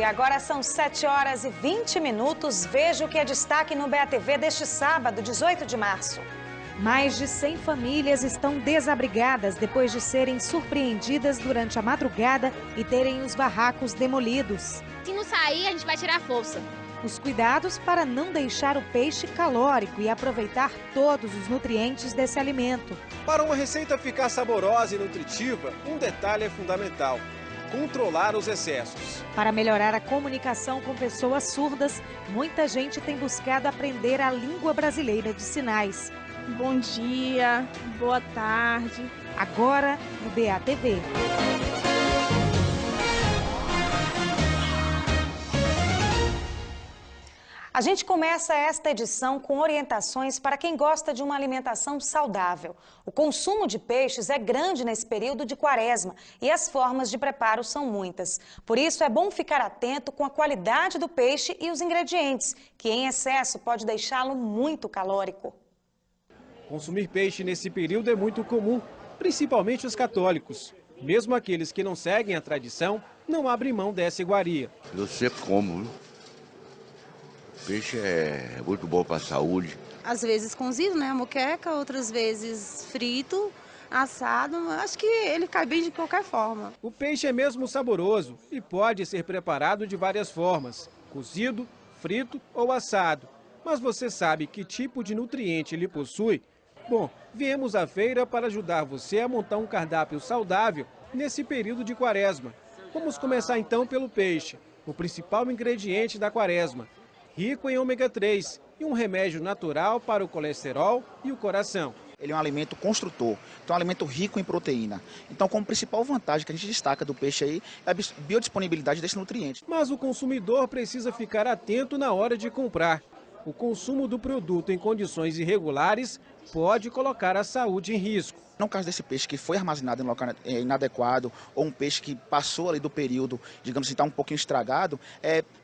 Agora são 7h20. Veja o que é destaque no BATV deste sábado, 18 de março. Mais de 100 famílias estão desabrigadas depois de serem surpreendidas durante a madrugada e terem os barracos demolidos. Se não sair, a gente vai tirar a força. Os cuidados para não deixar o peixe calórico e aproveitar todos os nutrientes desse alimento. Para uma receita ficar saborosa e nutritiva, um detalhe é fundamental: controlar os excessos. Para melhorar a comunicação com pessoas surdas, muita gente tem buscado aprender a língua brasileira de sinais. Bom dia, boa tarde. Agora no BATV. A gente começa esta edição com orientações para quem gosta de uma alimentação saudável. O consumo de peixes é grande nesse período de quaresma e as formas de preparo são muitas. Por isso é bom ficar atento com a qualidade do peixe e os ingredientes, que em excesso pode deixá-lo muito calórico. Consumir peixe nesse período é muito comum, principalmente os católicos. Mesmo aqueles que não seguem a tradição, não abrem mão dessa iguaria. Eu sempre como, viu? Peixe é muito bom para a saúde. Às vezes cozido, né, a moqueca, outras vezes frito, assado. Acho que ele cai bem de qualquer forma. O peixe é mesmo saboroso e pode ser preparado de várias formas: cozido, frito ou assado. Mas você sabe que tipo de nutriente ele possui? Bom, viemos à feira para ajudar você a montar um cardápio saudável nesse período de quaresma. Vamos começar então pelo peixe, o principal ingrediente da quaresma. Rico em ômega 3 e um remédio natural para o colesterol e o coração. Ele é um alimento construtor, então é um alimento rico em proteína. Então, como principal vantagem que a gente destaca do peixe aí é a biodisponibilidade desse nutriente. Mas o consumidor precisa ficar atento na hora de comprar. O consumo do produto em condições irregulares pode colocar a saúde em risco. No caso desse peixe que foi armazenado em local inadequado ou um peixe que passou ali do período, digamos assim, está um pouquinho estragado,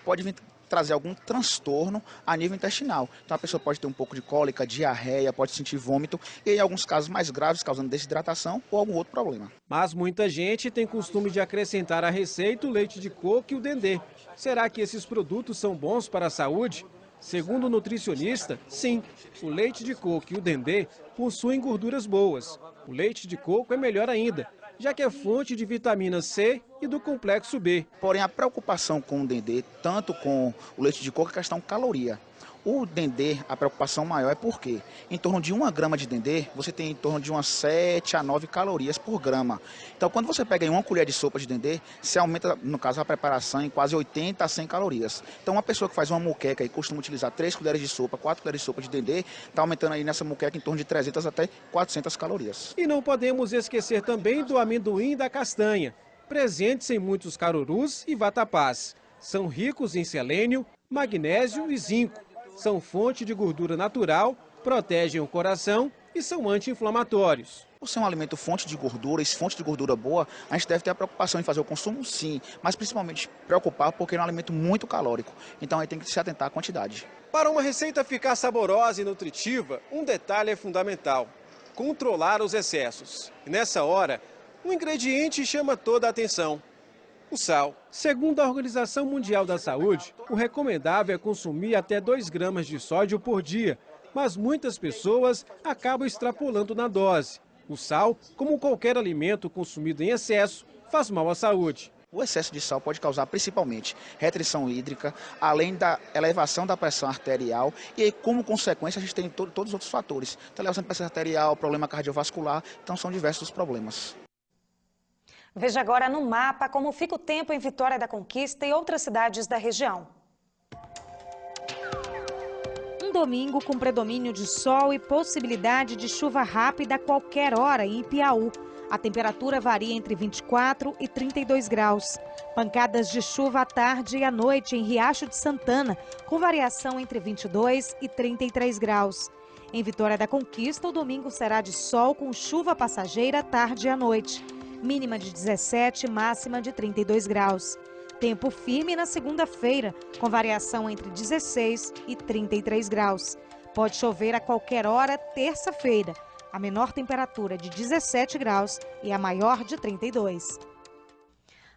pode vir trazer algum transtorno a nível intestinal. Então a pessoa pode ter um pouco de cólica, diarreia, pode sentir vômito e em alguns casos mais graves causando desidratação ou algum outro problema. Mas muita gente tem costume de acrescentar à receita o leite de coco e o dendê. Será que esses produtos são bons para a saúde? Segundo o nutricionista, sim, o leite de coco e o dendê possuem gorduras boas. O leite de coco é melhor ainda, já que é fonte de vitamina C e do complexo B. Porém, a preocupação com o dendê, tanto com o leite de coco, é a questão caloria. O dendê, a preocupação maior é porque em torno de 1 grama de dendê, você tem em torno de umas 7 a 9 calorias por grama. Então, quando você pega em 1 colher de sopa de dendê, você aumenta, no caso, a preparação em quase 80 a 100 calorias. Então, uma pessoa que faz uma moqueca e costuma utilizar 3 colheres de sopa, 4 colheres de sopa de dendê, está aumentando aí nessa moqueca em torno de 300 até 400 calorias. E não podemos esquecer também do amendoim e da castanha, presentes em muitos carorus e vatapás. São ricos em selênio, magnésio e zinco. São fonte de gordura natural, protegem o coração e são anti-inflamatórios. Por ser um alimento fonte de gordura, e fonte de gordura boa, a gente deve ter a preocupação em fazer o consumo, sim, mas principalmente preocupar porque é um alimento muito calórico. Então aí tem que se atentar à quantidade. Para uma receita ficar saborosa e nutritiva, um detalhe é fundamental: controlar os excessos. E nessa hora, um ingrediente chama toda a atenção: o sal. Segundo a Organização Mundial da Saúde, o recomendável é consumir até 2 gramas de sódio por dia, mas muitas pessoas acabam extrapolando na dose. O sal, como qualquer alimento consumido em excesso, faz mal à saúde. O excesso de sal pode causar principalmente restrição hídrica, além da elevação da pressão arterial e aí, como consequência, a gente tem todos os outros fatores. Então, elevação da pressão arterial, problema cardiovascular, então são diversos os problemas. Veja agora no mapa como fica o tempo em Vitória da Conquista e outras cidades da região. Um domingo com predomínio de sol e possibilidade de chuva rápida a qualquer hora em Ipiaú. A temperatura varia entre 24 e 32 graus. Pancadas de chuva à tarde e à noite em Riacho de Santana, com variação entre 22 e 33 graus. Em Vitória da Conquista, o domingo será de sol com chuva passageira à tarde e à noite. Mínima de 17, máxima de 32 graus. Tempo firme na segunda-feira, com variação entre 16 e 33 graus. Pode chover a qualquer hora, terça-feira. A menor temperatura de 17 graus e a maior de 32.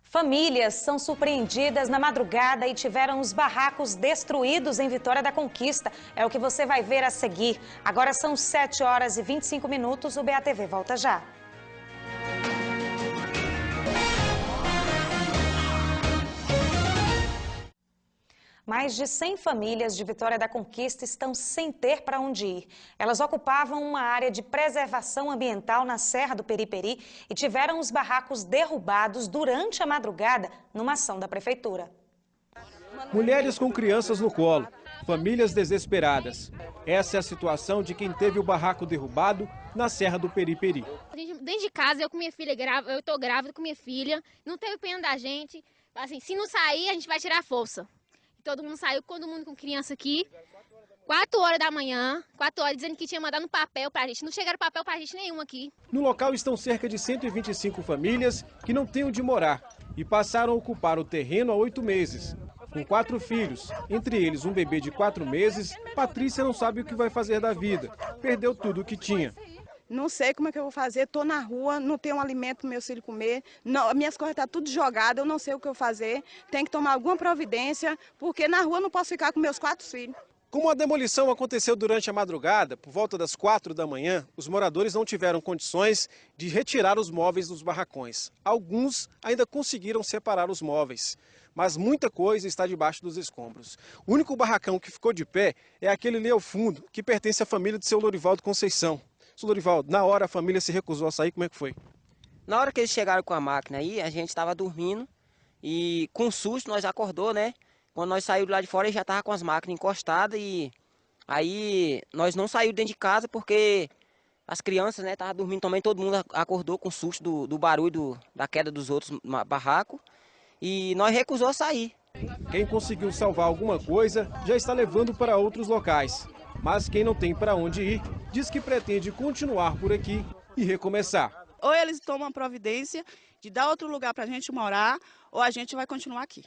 Famílias são surpreendidas na madrugada e tiveram os barracos destruídos em Vitória da Conquista. É o que você vai ver a seguir. Agora são 7h25, o BATV volta já. Mais de 100 famílias de Vitória da Conquista estão sem ter para onde ir. Elas ocupavam uma área de preservação ambiental na Serra do Periperi e tiveram os barracos derrubados durante a madrugada numa ação da prefeitura. Mulheres com crianças no colo, famílias desesperadas. Essa é a situação de quem teve o barraco derrubado na Serra do Periperi. Dentro de casa, eu com minha filha grávida, eu tô grávida com minha filha, não teve pena da gente. Assim, se não sair, a gente vai tirar a força. Todo mundo saiu, todo mundo com criança aqui, 4 horas da manhã, 4 horas, dizendo que tinha mandado um papel pra gente. Não chegaram papel pra gente nenhum aqui. No local estão cerca de 125 famílias que não têm onde morar e passaram a ocupar o terreno há 8 meses. Com 4 filhos, entre eles um bebê de 4 meses, Patrícia não sabe o que vai fazer da vida. Perdeu tudo o que tinha. Não sei como é que eu vou fazer, estou na rua, não tenho um alimento para meus filhos comer, não, minhas coisas estão tudo jogadas, eu não sei o que eu vou fazer, tenho que tomar alguma providência, porque na rua eu não posso ficar com meus 4 filhos. Como a demolição aconteceu durante a madrugada, por volta das 4 da manhã, os moradores não tiveram condições de retirar os móveis dos barracões. Alguns ainda conseguiram separar os móveis, mas muita coisa está debaixo dos escombros. O único barracão que ficou de pé é aquele ali ao fundo, que pertence à família de seu Lorivaldo Conceição. Seu Lorivaldo, na hora a família se recusou a sair, como é que foi? Na hora que eles chegaram com a máquina aí, a gente estava dormindo e com susto nós acordou, né? Quando nós saímos lá de fora, ele já estava com as máquinas encostadas e aí nós não saímos dentro de casa porque as crianças, né, estavam dormindo também, todo mundo acordou com susto do barulho da queda dos outros barracos e nós recusou a sair. Quem conseguiu salvar alguma coisa já está levando para outros locais. Mas quem não tem para onde ir, diz que pretende continuar por aqui e recomeçar. Ou eles tomam providência de dar outro lugar para a gente morar, ou a gente vai continuar aqui.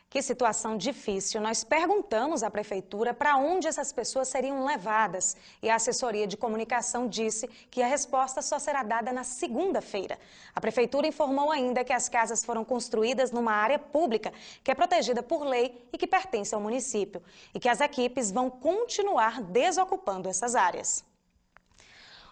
Que situação difícil. Nós perguntamos à prefeitura para onde essas pessoas seriam levadas e a assessoria de comunicação disse que a resposta só será dada na segunda-feira. A prefeitura informou ainda que as casas foram construídas numa área pública que é protegida por lei e que pertence ao município e que as equipes vão continuar desocupando essas áreas.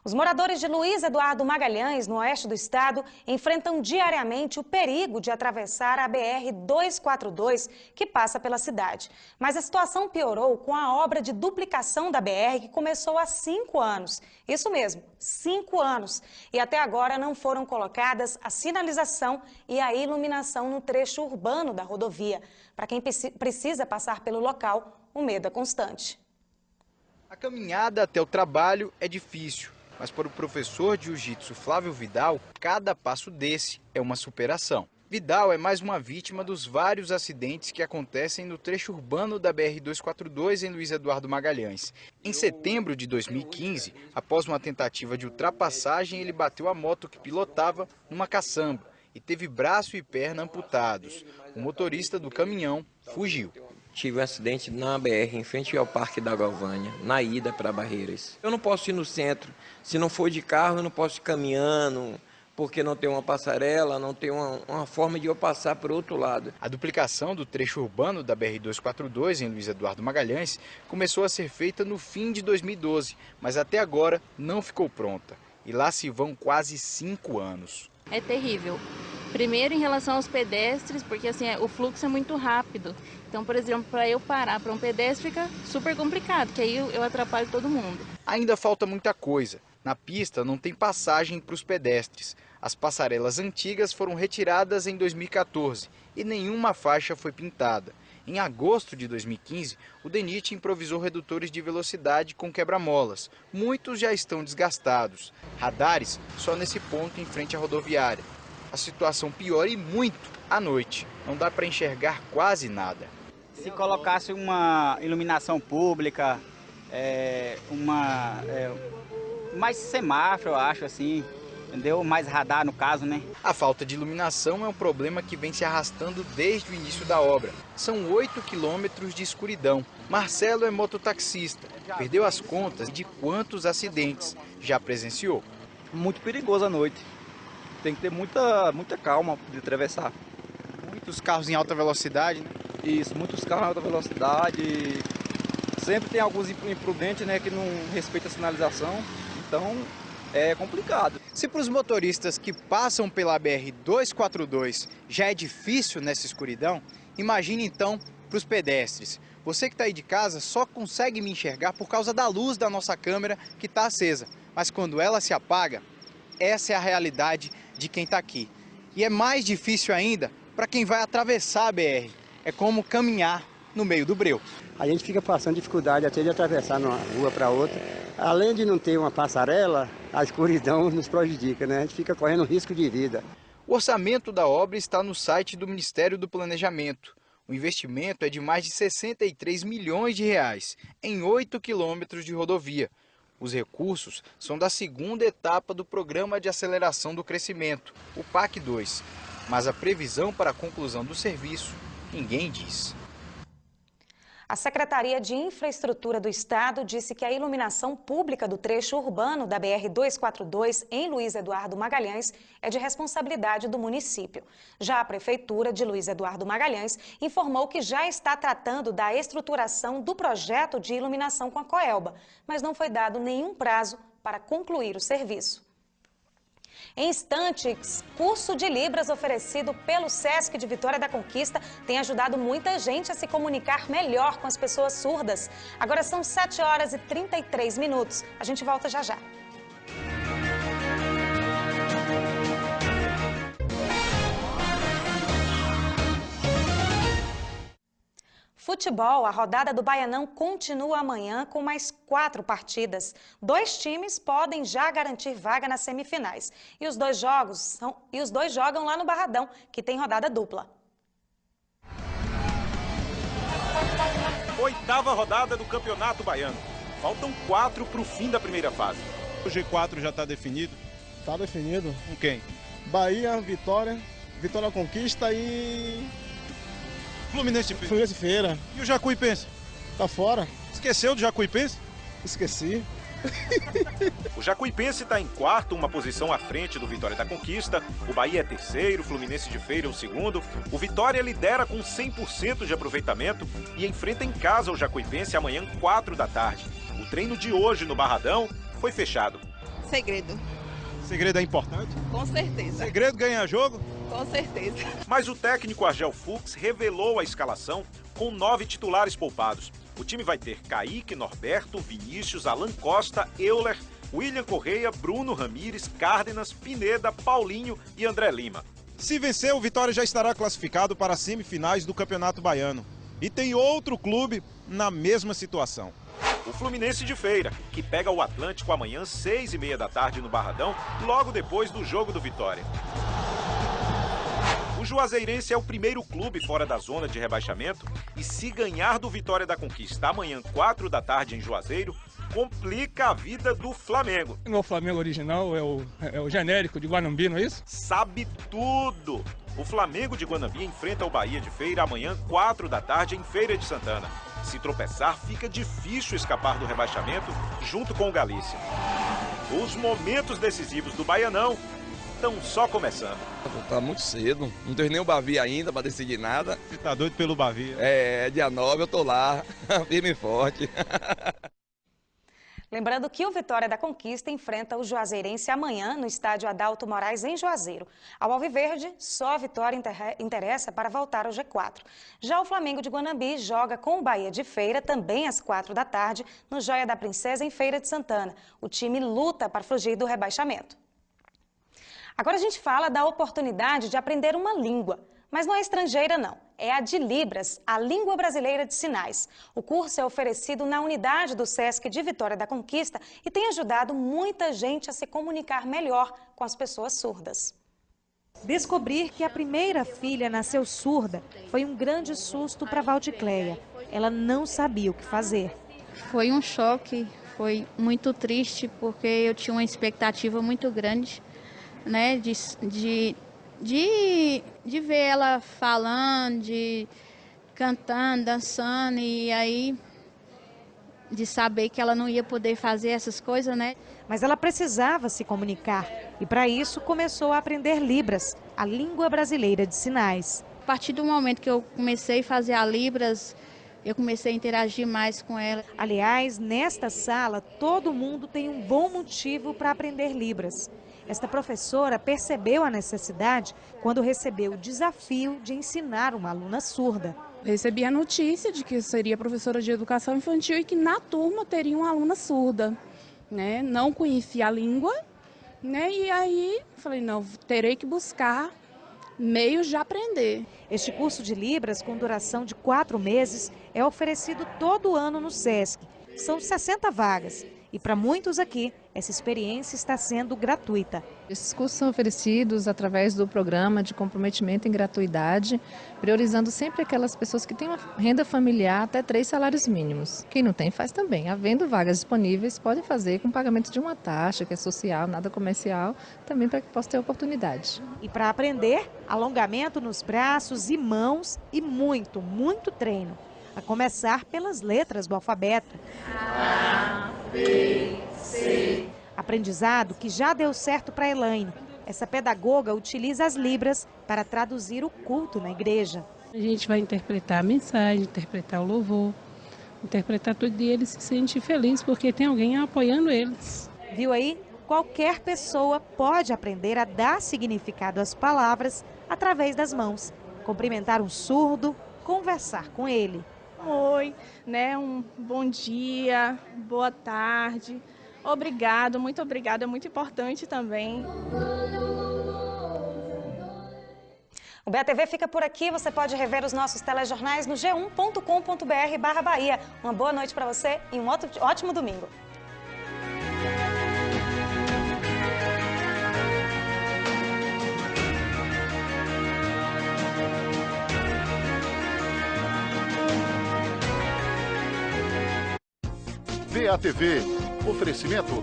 Os moradores de Luiz Eduardo Magalhães, no oeste do estado, enfrentam diariamente o perigo de atravessar a BR-242, que passa pela cidade. Mas a situação piorou com a obra de duplicação da BR, que começou há 5 anos. Isso mesmo, 5 anos. E até agora não foram colocadas a sinalização e a iluminação no trecho urbano da rodovia. Para quem precisa passar pelo local, o medo é constante. A caminhada até o trabalho é difícil. Mas para o professor de jiu-jitsu Flávio Vidal, cada passo desse é uma superação. Vidal é mais uma vítima dos vários acidentes que acontecem no trecho urbano da BR-242 em Luiz Eduardo Magalhães. Em setembro de 2015, após uma tentativa de ultrapassagem, ele bateu a moto que pilotava numa caçamba e teve braço e perna amputados. O motorista do caminhão fugiu. Tive um acidente na BR, em frente ao Parque da Galvânia, na ida para Barreiras. Eu não posso ir no centro. Se não for de carro, eu não posso ir caminhando, porque não tem uma passarela, não tem uma forma de eu passar para o outro lado. A duplicação do trecho urbano da BR-242 em Luiz Eduardo Magalhães começou a ser feita no fim de 2012, mas até agora não ficou pronta. E lá se vão quase 5 anos. É terrível. Primeiro em relação aos pedestres, porque assim, o fluxo é muito rápido. Então, por exemplo, para eu parar para um pedestre fica super complicado, que aí eu atrapalho todo mundo. Ainda falta muita coisa. Na pista não tem passagem para os pedestres. As passarelas antigas foram retiradas em 2014 e nenhuma faixa foi pintada. Em agosto de 2015, o DENIT improvisou redutores de velocidade com quebra-molas. Muitos já estão desgastados. Radares só nesse ponto em frente à rodoviária. A situação piora e muito à noite. Não dá para enxergar quase nada. Se colocasse uma iluminação pública, mais semáforo, eu acho, assim, entendeu? Mais radar, no caso, né? A falta de iluminação é um problema que vem se arrastando desde o início da obra. São 8 quilômetros de escuridão. Marcelo é mototaxista. Perdeu as contas de quantos acidentes já presenciou. Muito perigoso à noite. tem que ter muita calma de atravessar. Muitos carros em alta velocidade, né? Isso, muitos carros em alta velocidade. Sempre tem alguns imprudentes, né, que não respeitam a sinalização, então é complicado. Se para os motoristas que passam pela BR-242 já é difícil nessa escuridão, imagine então para os pedestres. Você que está aí de casa só consegue me enxergar por causa da luz da nossa câmera que está acesa. Mas quando ela se apaga, essa é a realidade de quem está aqui. E é mais difícil ainda para quem vai atravessar a BR. É como caminhar no meio do breu. A gente fica passando dificuldade até de atravessar de uma rua para outra. Além de não ter uma passarela, a escuridão nos prejudica, né? A gente fica correndo risco de vida. O orçamento da obra está no site do Ministério do Planejamento. O investimento é de mais de 63 milhões de reais em 8 quilômetros de rodovia. Os recursos são da segunda etapa do Programa de Aceleração do Crescimento, o PAC 2. Mas a previsão para a conclusão do serviço, ninguém diz. A Secretaria de Infraestrutura do Estado disse que a iluminação pública do trecho urbano da BR-242 em Luiz Eduardo Magalhães é de responsabilidade do município. Já a Prefeitura de Luiz Eduardo Magalhães informou que já está tratando da estruturação do projeto de iluminação com a Coelba, mas não foi dado nenhum prazo para concluir o serviço. Em instantes, curso de Libras oferecido pelo SESC de Vitória da Conquista tem ajudado muita gente a se comunicar melhor com as pessoas surdas. Agora são 7h33. A gente volta já já. Futebol, a rodada do Baianão continua amanhã com mais 4 partidas. 2 times podem já garantir vaga nas semifinais. E os dois jogam lá no Barradão, que tem rodada dupla. 8ª rodada do Campeonato Baiano. Faltam 4 para o fim da primeira fase. O G4 já está definido? Está definido. Com quem? Bahia, Vitória Conquista e... Fluminense de Feira. E o Jacuipense? Tá fora. Esqueceu do Jacuipense? Esqueci. O Jacuipense está em quarto, uma posição à frente do Vitória da Conquista. O Bahia é terceiro, o Fluminense de Feira é o segundo. O Vitória lidera com 100% de aproveitamento e enfrenta em casa o Jacuipense amanhã 4 da tarde. O treino de hoje no Barradão foi fechado. Segredo. Segredo é importante? Com certeza. Segredo ganha jogo? Com certeza. Mas o técnico Argel Fux revelou a escalação com 9 titulares poupados. O time vai ter Kaique, Norberto, Vinícius, Alan Costa, Euler, William Correia, Bruno Ramires, Cárdenas, Pineda, Paulinho e André Lima. Se vencer, o Vitória já estará classificado para as semifinais do Campeonato Baiano. E tem outro clube na mesma situação. O Fluminense de Feira, que pega o Atlântico amanhã 6h30 da tarde no Barradão, logo depois do jogo do Vitória. O Juazeirense é o primeiro clube fora da zona de rebaixamento e se ganhar do Vitória da Conquista amanhã 4 da tarde em Juazeiro, complica a vida do Flamengo. Não é o Flamengo original, é o genérico de Guanambi, não é isso? Sabe tudo! O Flamengo de Guanambi enfrenta o Bahia de Feira amanhã 4 da tarde em Feira de Santana. Se tropeçar, fica difícil escapar do rebaixamento junto com o Galícia. Os momentos decisivos do Baianão estão só começando. Tá muito cedo, não tem nem o Bavi ainda para decidir nada. Você tá doido pelo Bavi? É, dia 9 eu tô lá, firme e forte. Lembrando que o Vitória da Conquista enfrenta o Juazeirense amanhã no estádio Adalto Moraes, em Juazeiro. Ao Alviverde, só a vitória interessa para voltar ao G4. Já o Flamengo de Guanambi joga com o Bahia de Feira, também às 4 da tarde, no Joia da Princesa, em Feira de Santana. O time luta para fugir do rebaixamento. Agora a gente fala da oportunidade de aprender uma língua. Mas não é estrangeira, não. É a de Libras, a língua brasileira de sinais. O curso é oferecido na unidade do SESC de Vitória da Conquista e tem ajudado muita gente a se comunicar melhor com as pessoas surdas. Descobrir que a primeira filha nasceu surda foi um grande susto para Valdicleia. Ela não sabia o que fazer. Foi um choque, foi muito triste, porque eu tinha uma expectativa muito grande, né, de ver ela falando, de cantando, dançando, e aí de saber que ela não ia poder fazer essas coisas, né? Mas ela precisava se comunicar e, para isso, começou a aprender Libras, a língua brasileira de sinais. A partir do momento que eu comecei a fazer a Libras, eu comecei a interagir mais com ela. Aliás, nesta sala, todo mundo tem um bom motivo para aprender Libras. Esta professora percebeu a necessidade quando recebeu o desafio de ensinar uma aluna surda. Recebi a notícia de que eu seria professora de educação infantil e que na turma teria uma aluna surda, né? Não conhecia a língua, né? E aí falei, não, terei que buscar meios de aprender. Este curso de Libras, com duração de 4 meses, é oferecido todo ano no SESC. São 60 vagas. E para muitos aqui, essa experiência está sendo gratuita. Esses cursos são oferecidos através do programa de comprometimento em gratuidade, priorizando sempre aquelas pessoas que têm uma renda familiar até 3 salários mínimos. Quem não tem, faz também. Havendo vagas disponíveis, pode fazer com pagamento de uma taxa, que é social, nada comercial, também para que possa ter oportunidade. E para aprender, alongamento nos braços e mãos e muito, muito treino. A começar pelas letras do alfabeto. A, B, C. Aprendizado que já deu certo para Elaine. Essa pedagoga utiliza as Libras para traduzir o culto na igreja. A gente vai interpretar a mensagem, interpretar o louvor, interpretar tudo e eles se sentem felizes porque tem alguém apoiando eles. Viu aí? Qualquer pessoa pode aprender a dar significado às palavras através das mãos. Cumprimentar um surdo, conversar com ele. Oi, né? Um bom dia, boa tarde, obrigado, muito obrigada, é muito importante também. O BATV fica por aqui, você pode rever os nossos telejornais no g1.com.br/Bahia. Uma boa noite para você e um ótimo domingo. BATV, oferecimento